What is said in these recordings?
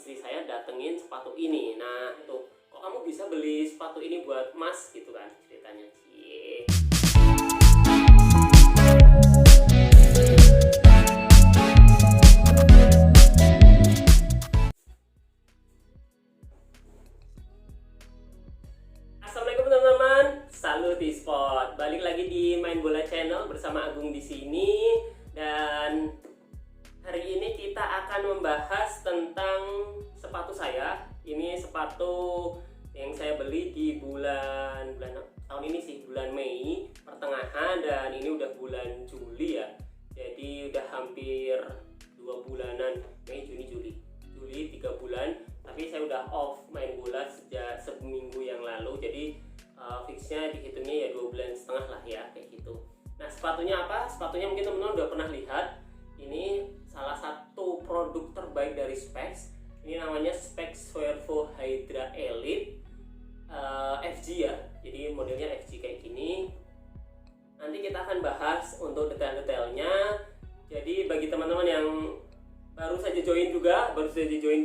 istri saya datengin sepatu ini. Nah, tuh, kok kamu bisa beli sepatu ini buat Mas gitu kan ceritanya. Cie. Assalamualaikum teman-teman, salut e-sport. Balik lagi di Main Bola Channel bersama Agung di sini, dan hari ini kita akan membahas tentang sepatu saya. Ini sepatu yang saya beli di bulan tahun ini sih, bulan Mei pertengahan, dan ini udah bulan Juli ya. Jadi udah hampir 2 bulanan, Mei, Juni, Juli 3 bulan. Tapi saya udah off main bola sejak seminggu yang lalu. Jadi fixnya dihitungnya ya 2 bulan setengah lah ya, kayak gitu. Nah, sepatunya apa? Sepatunya mungkin teman-teman udah pernah lihat. Ini salah satu produk terbaik dari Specs. Ini namanya Specs Swervo Hydra Elite FG ya. Jadi modelnya FG kayak gini. Nanti kita akan bahas untuk detail-detailnya. Jadi bagi teman-teman yang baru saja join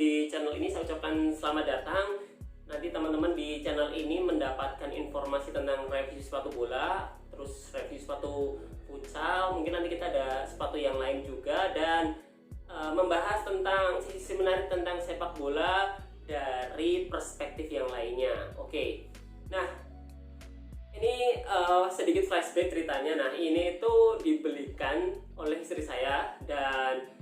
di channel ini, saya ucapkan selamat datang. Nanti teman-teman di channel ini mendapatkan informasi tentang review sepatu bola, terus review sepatu futsal, mungkin nanti kita ada sepatu yang lain juga, dan membahas tentang sisi menarik tentang sepak bola dari perspektif yang lainnya. Oke. Nah, ini sedikit flashback ceritanya. Nah, ini itu dibelikan oleh istri saya, dan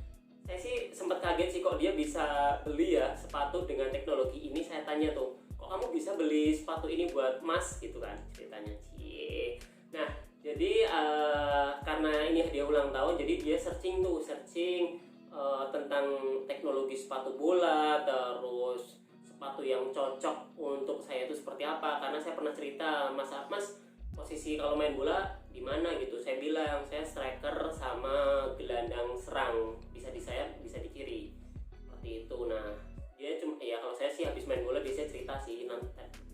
saya sih sempat kaget sih kok dia bisa beli ya sepatu dengan teknologi ini. Saya tanya tuh, kok kamu bisa beli sepatu ini buat Mas gitu kan ceritanya. Cie. Nah, jadi karena ini hadiah ulang tahun, jadi dia searching tentang teknologi sepatu bola, terus sepatu yang cocok untuk saya itu seperti apa. Karena saya pernah cerita, Mas, posisi kalau main bola di mana gitu. Saya bilang saya striker sama gelandang serang, bisa di sayap, bisa di kiri, seperti itu. Nah, dia cuma ya, kalau saya sih habis main bola biasanya cerita sih,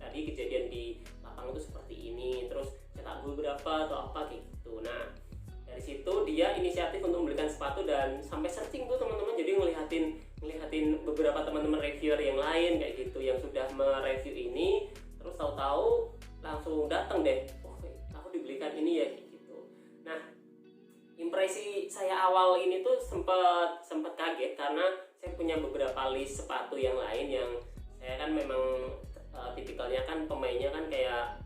tadi kejadian di lapangan itu seperti ini, terus cetak gol berapa atau apa kayak gitu. Nah, dari situ dia inisiatif untuk membelikan sepatu, dan sampai searching tuh teman-teman. Jadi ngelihatin beberapa teman-teman reviewer yang lain kayak gitu yang sudah mereview ini, terus tahu-tahu langsung datang deh, aku dibelikan ini ya kayak gitu. Nah, impresi saya awal ini tuh sempat kaget, karena saya punya beberapa list sepatu yang lain yang saya kan memang tipikalnya kan pemainnya kan kayak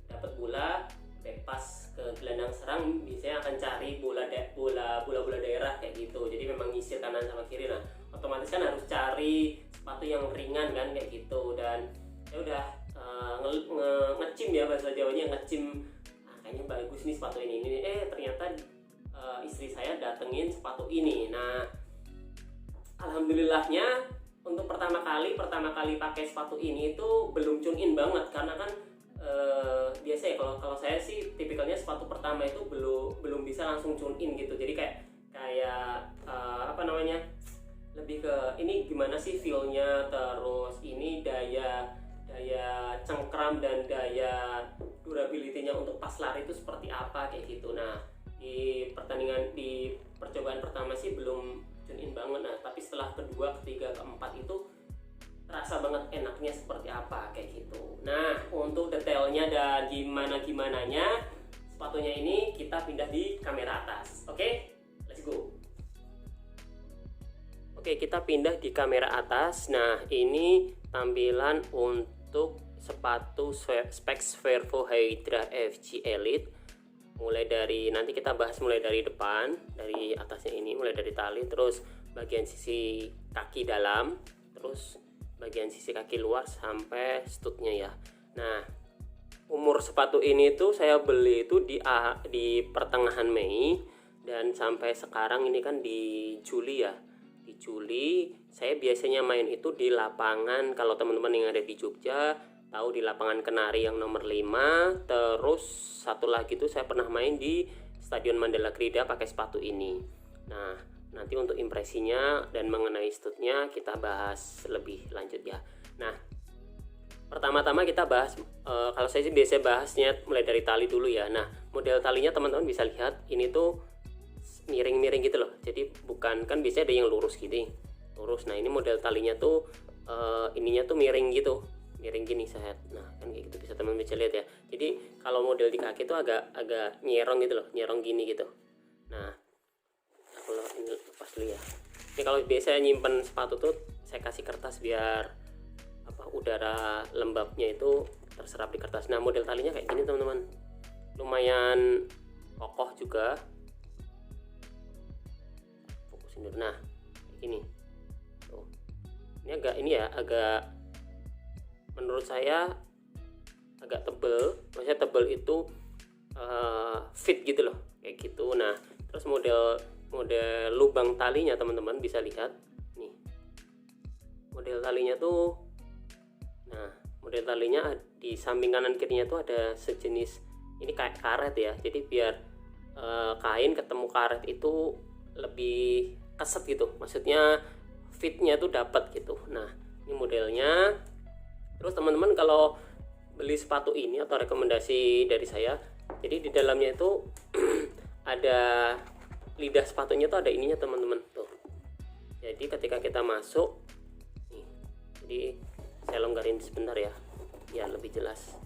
dapat bola back pass ke gelandang serang, biasanya akan cari bola daerah kayak gitu. Jadi memang nyisir kanan sama kiri. Nah, otomatis kan harus cari sepatu yang ringan kan kayak gitu. Dan saya udah ngecim ya, bahasa Jawanya ngecim, kayaknya bagus nih sepatu ini. Ternyata istri saya datengin sepatu ini. Nah, alhamdulillahnya untuk pertama kali pakai sepatu ini itu belum tune in banget, karena kan biasa ya, kalau saya sih tipikalnya sepatu pertama itu belum bisa langsung tune in gitu. Jadi kayak lebih ke ini gimana sih feel-nya, terus ini daya cengkram dan daya durability-nya untuk pas lari itu seperti apa kayak gitu. Nah, di percobaan pertama sih belum tune in banget. Nah, tapi setelah kedua, ketiga, keempat itu terasa banget enaknya seperti apa kayak gitu. Nah, untuk detailnya dan gimananya sepatunya ini kita pindah di kamera atas. Oke, let's go. Oke, kita pindah di kamera atas. Nah, ini tampilan untuk sepatu Specs Swervo Hydra FG Elite. Nanti kita bahas mulai dari depan, dari atasnya ini, mulai dari tali, terus bagian sisi kaki dalam, terus bagian sisi kaki luar sampai stutnya ya. Nah, umur sepatu ini tuh saya beli itu di pertengahan Mei, dan sampai sekarang ini kan di Juli ya. Di Juli saya biasanya main itu di lapangan, kalau teman-teman yang ada di Jogja tahu, di lapangan Kenari yang nomor 5. Terus satu lagi tuh saya pernah main di Stadion Mandala Krida pakai sepatu ini. Nah, nanti untuk impresinya dan mengenai stutnya kita bahas lebih lanjut ya. Nah, pertama-tama kita bahas, kalau saya sih biasanya bahasnya mulai dari tali dulu ya. Nah, model talinya teman-teman bisa lihat ini tuh miring-miring gitu loh. Jadi bukan, kan biasanya ada yang lurus gini. lurus. Nah ini model talinya tuh ininya tuh miring gitu, miring gini set. Nah kan kayak gitu, bisa teman-teman bisa lihat ya. Jadi kalau model di kaki tuh agak nyerong gitu loh, nyerong gini gitu. Nah kalau ini lepas dulu ya. Ini kalau biasa nyimpen sepatu tuh saya kasih kertas biar udara lembabnya itu terserap di kertas. Nah model talinya kayak gini teman-teman, lumayan kokoh juga. Fokusin dulu. Nah kayak gini tuh. Ini agak menurut saya agak tebel. Maksudnya tebel itu fit gitu loh, kayak gitu. Nah terus model lubang talinya teman-teman bisa lihat nih, model talinya tuh. Nah model talinya di samping kanan kirinya tuh ada sejenis ini kayak karet ya. Jadi biar kain ketemu karet itu lebih keset gitu, maksudnya fitnya tuh dapat gitu. Nah ini modelnya. Terus teman-teman kalau beli sepatu ini atau rekomendasi dari saya, jadi di dalamnya itu ada lidah sepatunya tuh ada ininya teman-teman tuh. Jadi ketika kita masuk nih, jadi saya longgarin sebentar ya biar lebih jelas.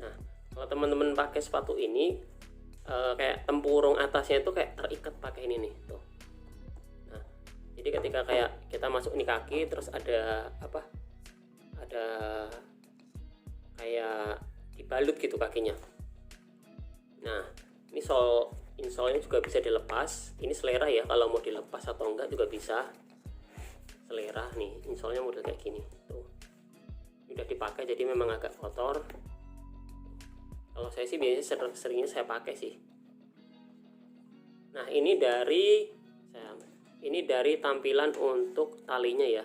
Nah kalau teman-teman pakai sepatu ini kayak tempurung atasnya itu kayak terikat pakai ini nih tuh. Nah jadi ketika kayak kita masuk ini kaki, terus ada ada kayak dibalut gitu kakinya. Nah ini insole-nya juga bisa dilepas. Ini selera ya, kalau mau dilepas atau enggak juga bisa. Selera nih, insole-nya model kayak gini tuh. Udah dipakai jadi memang agak kotor. Kalau saya sih biasanya seringnya saya pakai sih. Nah ini dari tampilan untuk talinya ya.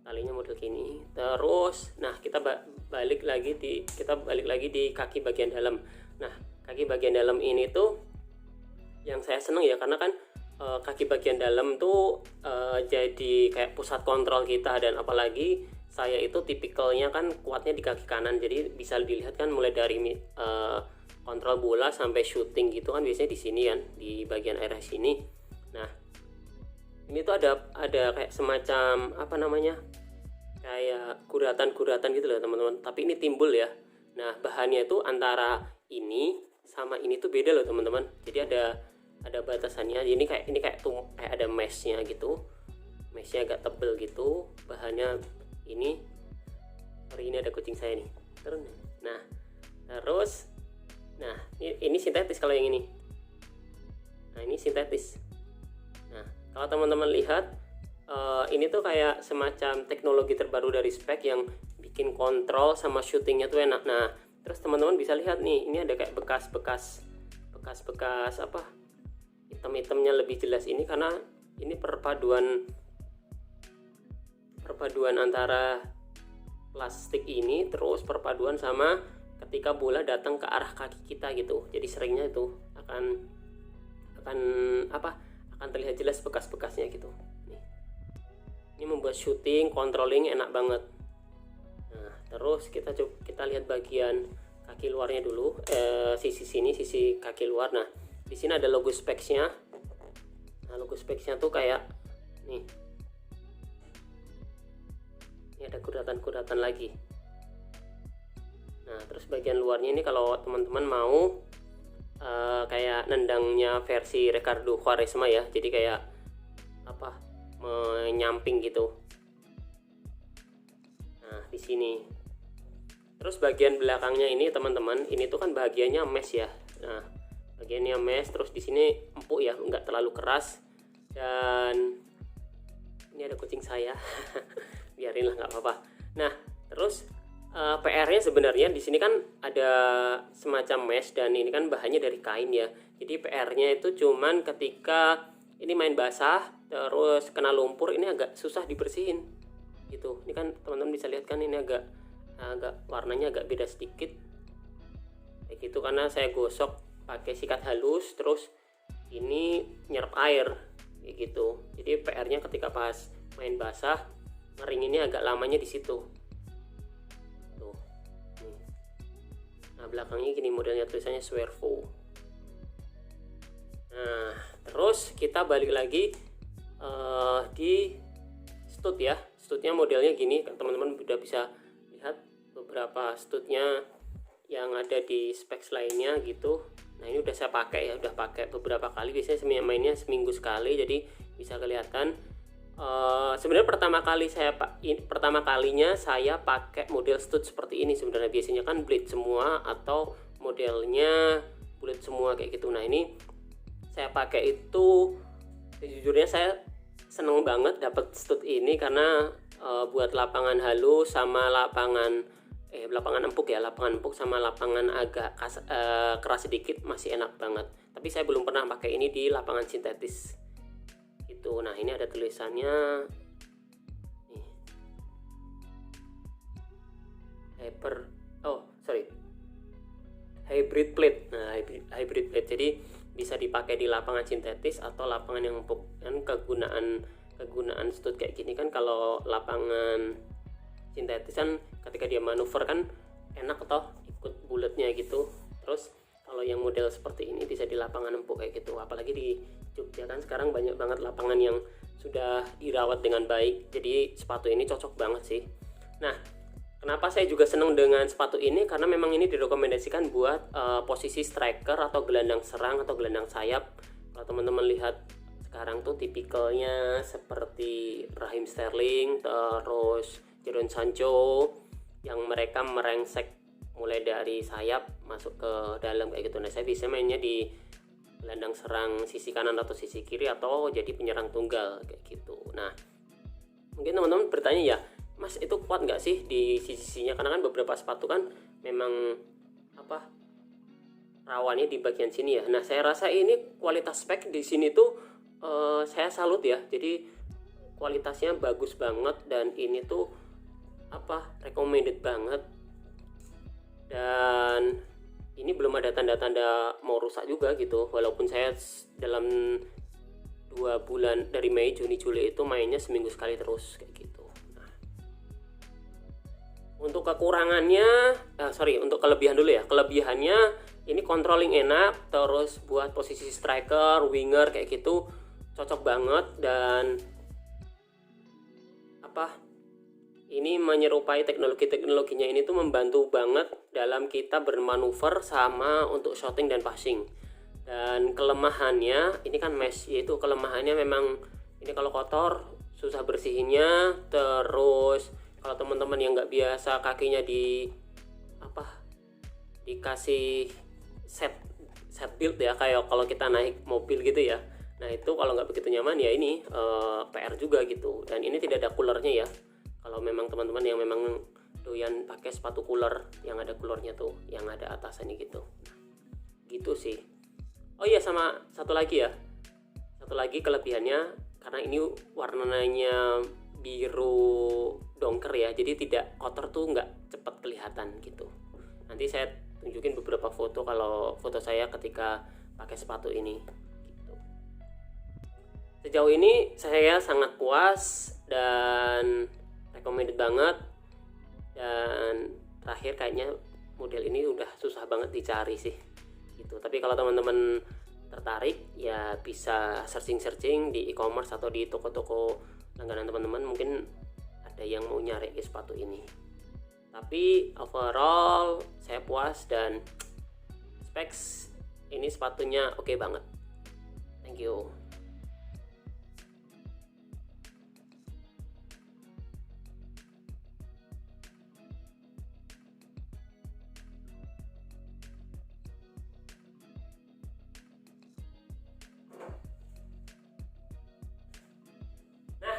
Talinya model gini. Terus nah kita balik lagi di kaki bagian dalam. Nah kaki bagian dalam ini tuh yang saya seneng ya, karena kan kaki bagian dalam tuh jadi kayak pusat kontrol kita. Dan apalagi saya itu tipikalnya kan kuatnya di kaki kanan, jadi bisa dilihat kan mulai dari kontrol bola sampai shooting gitu kan biasanya di sini kan, di bagian area sini. Nah ini tuh ada kayak semacam kayak guratan gitu loh teman-teman, tapi ini timbul ya. Nah bahannya itu antara ini sama ini tuh beda loh teman-teman. Jadi ada batasannya. Ini kayak ada meshnya gitu, meshnya agak tebel gitu. Bahannya ini ada kucing saya nih. Terus ini sintetis kalau yang ini. Nah ini sintetis. Nah kalau teman-teman lihat ini tuh kayak semacam teknologi terbaru dari spek yang bikin kontrol sama syutingnya tuh enak. Nah terus teman-teman bisa lihat nih, ini ada kayak bekas hitam-hitamnya lebih jelas ini, karena ini perpaduan antara plastik ini terus perpaduan sama ketika bola datang ke arah kaki kita gitu. Jadi seringnya itu akan terlihat jelas bekas-bekasnya gitu. Ini membuat shooting, controlling enak banget. Nah, terus kita lihat bagian kaki luarnya dulu, sisi kaki luar. Nah, di sini ada logo specsnya. Nah, logo specsnya tuh kayak nih. Ini ada kuratan lagi. Nah, terus bagian luarnya ini kalau teman-teman mau kayak nendangnya versi Ricardo Quaresma ya. Jadi kayak menyamping gitu. Nah di sini. Terus bagian belakangnya ini teman-teman, ini tuh kan bagiannya mesh ya. Nah bagiannya mesh, terus di sini empuk ya, nggak terlalu keras. Dan ini ada kucing saya, biarinlah nggak apa-apa. Nah terus PR-nya sebenarnya di sini kan ada semacam mesh, dan ini kan bahannya dari kain ya. Jadi PR-nya itu cuman ketika ini main basah terus kena lumpur, ini agak susah dibersihin gitu. Ini kan teman-teman bisa lihat kan, ini agak warnanya agak beda sedikit kayak gitu, karena saya gosok pakai sikat halus, terus ini nyerap air kayak gitu. Jadi PR-nya ketika pas main basah ngeringinnya agak lamanya di situ tuh. Nah belakangnya gini modelnya, tulisannya Swervo. Nah terus kita balik lagi di stud ya. Studnya modelnya gini, teman-teman udah bisa lihat beberapa studnya yang ada di specs lainnya gitu. Nah ini udah saya pakai ya, udah pakai beberapa kali, biasanya mainnya seminggu sekali, jadi bisa kelihatan. Sebenarnya pertama kalinya saya pakai model stud seperti ini. Sebenarnya biasanya kan blade semua atau modelnya bulat semua kayak gitu. Nah ini saya pakai itu, sejujurnya saya seneng banget dapat stud ini karena buat lapangan halus sama lapangan empuk ya, lapangan empuk sama lapangan agak keras sedikit masih enak banget. Tapi saya belum pernah pakai ini di lapangan sintetis gitu. Nah ini ada tulisannya nih, hybrid plate. Nah hybrid plate, jadi bisa dipakai di lapangan sintetis atau lapangan yang empuk. Dan kegunaan stud kayak gini kan, kalau lapangan sintetis kan ketika dia manuver kan enak toh, ikut bulatnya gitu. Terus kalau yang model seperti ini bisa di lapangan empuk kayak gitu. Apalagi di Jogja kan sekarang banyak banget lapangan yang sudah dirawat dengan baik, jadi sepatu ini cocok banget sih. Nah kenapa saya juga seneng dengan sepatu ini, karena memang ini direkomendasikan buat posisi striker atau gelandang serang atau gelandang sayap. Kalau teman-teman lihat sekarang tuh tipikalnya seperti Raheem Sterling, terus Jadon Sancho, yang mereka merengsek mulai dari sayap masuk ke dalam kayak gitu. Nah saya bisa mainnya di gelandang serang sisi kanan atau sisi kiri, atau jadi penyerang tunggal kayak gitu. Nah mungkin teman-teman bertanya ya, Mas itu kuat nggak sih di sisi-sisinya? Karena kan beberapa sepatu kan memang rawannya di bagian sini ya. Nah saya rasa ini kualitas spek di sini tuh saya salut ya. Jadi kualitasnya bagus banget, dan ini tuh recommended banget. Dan ini belum ada tanda-tanda mau rusak juga gitu, walaupun saya dalam 2 bulan dari Mei, Juni, Juli itu mainnya seminggu sekali terus kayak gitu. Nah, untuk kekurangannya, untuk kelebihan dulu ya. Kelebihannya ini controlling enak, terus buat posisi striker, winger kayak gitu cocok banget. Dan ini menyerupai teknologinya ini tuh membantu banget dalam kita bermanuver sama untuk shooting dan passing. Dan kelemahannya ini kan mesh, yaitu kelemahannya memang ini kalau kotor susah bersihinnya. Terus kalau teman-teman yang nggak biasa kakinya dikasih set build ya, kayak kalau kita naik mobil gitu ya. Nah itu kalau nggak begitu nyaman ya, ini PR juga gitu. Dan ini tidak ada coolernya ya. Kalau memang teman-teman yang memang doyan pakai sepatu cooler yang ada coolernya tuh, yang ada atasannya gitu. Gitu sih. Oh iya, sama satu lagi kelebihannya, karena ini warnanya biru dongker ya, jadi tidak kotor tuh, nggak cepat kelihatan gitu. Nanti saya tunjukin beberapa foto kalau foto saya ketika pakai sepatu ini gitu. Sejauh ini saya sangat puas dan recommended banget. Dan terakhir kayaknya model ini udah susah banget dicari sih gitu. Tapi kalau teman-teman tertarik ya bisa searching di e-commerce atau di toko-toko langganan teman-teman, mungkin ada yang mau nyari sepatu ini. Tapi overall saya puas, dan specs ini sepatunya oke banget. Thank you.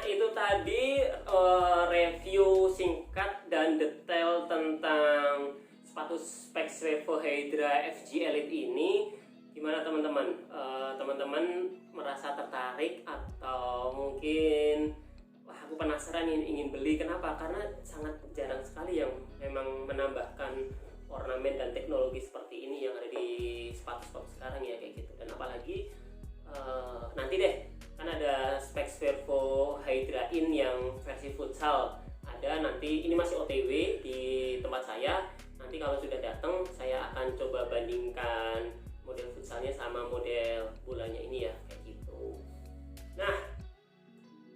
Itu tadi review singkat dan detail tentang sepatu Specs Revo Hydra FG Elite ini. Gimana teman-teman? Teman-teman merasa tertarik atau mungkin aku penasaran ingin beli? Kenapa? Karena sangat jarang sekali yang memang menambahkan ornamen dan teknologi seperti ini yang ada di sepatu-sepatu sekarang ya kayak gitu. Dan apalagi nanti deh kan ada Specs Revo Hydra In yang versi futsal ada nanti. Ini masih OTW di tempat saya. Nanti kalau sudah datang saya akan coba bandingkan model futsalnya sama model bolanya ini ya kayak gitu. Nah,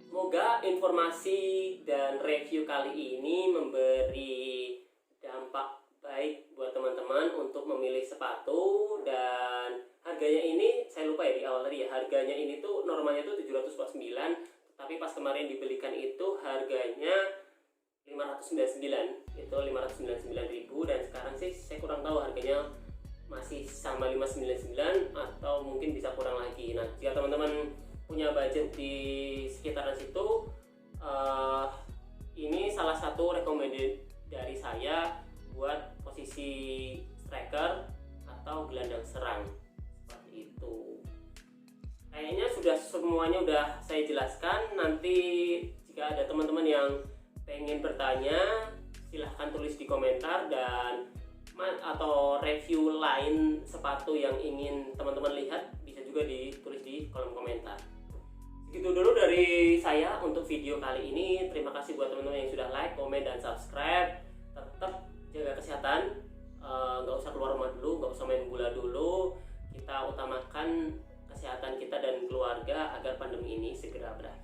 semoga informasi dan review kali ini memberi dampak baik buat teman-teman untuk memilih sepatu. Dan harganya ini saya lupa ya di awal tadi ya, harganya ini tuh normalnya tuh 749, tapi pas kemarin dibelikan itu harganya 599, itu 599.000. Dan sekarang sih saya kurang tahu harganya masih sama 599 atau mungkin bisa kurang lagi. Nah, jika teman-teman punya budget di sekitaran situ, ini salah satu recommended dari saya buat posisi striker atau gelandang serang seperti itu. Kayaknya sudah semuanya udah saya jelaskan. Nanti jika ada teman-teman yang pengen bertanya, silahkan tulis di komentar, dan atau review lain sepatu yang ingin teman-teman lihat bisa juga ditulis di kolom komentar. Segitu dulu dari saya untuk video kali ini. Terima kasih buat teman-teman yang sudah like, komen, dan subscribe. Tetap jaga kesehatan, nggak usah keluar rumah dulu, nggak usah main bola dulu. Kita utamakan kesehatan kita dan keluarga agar pandemi ini segera berakhir.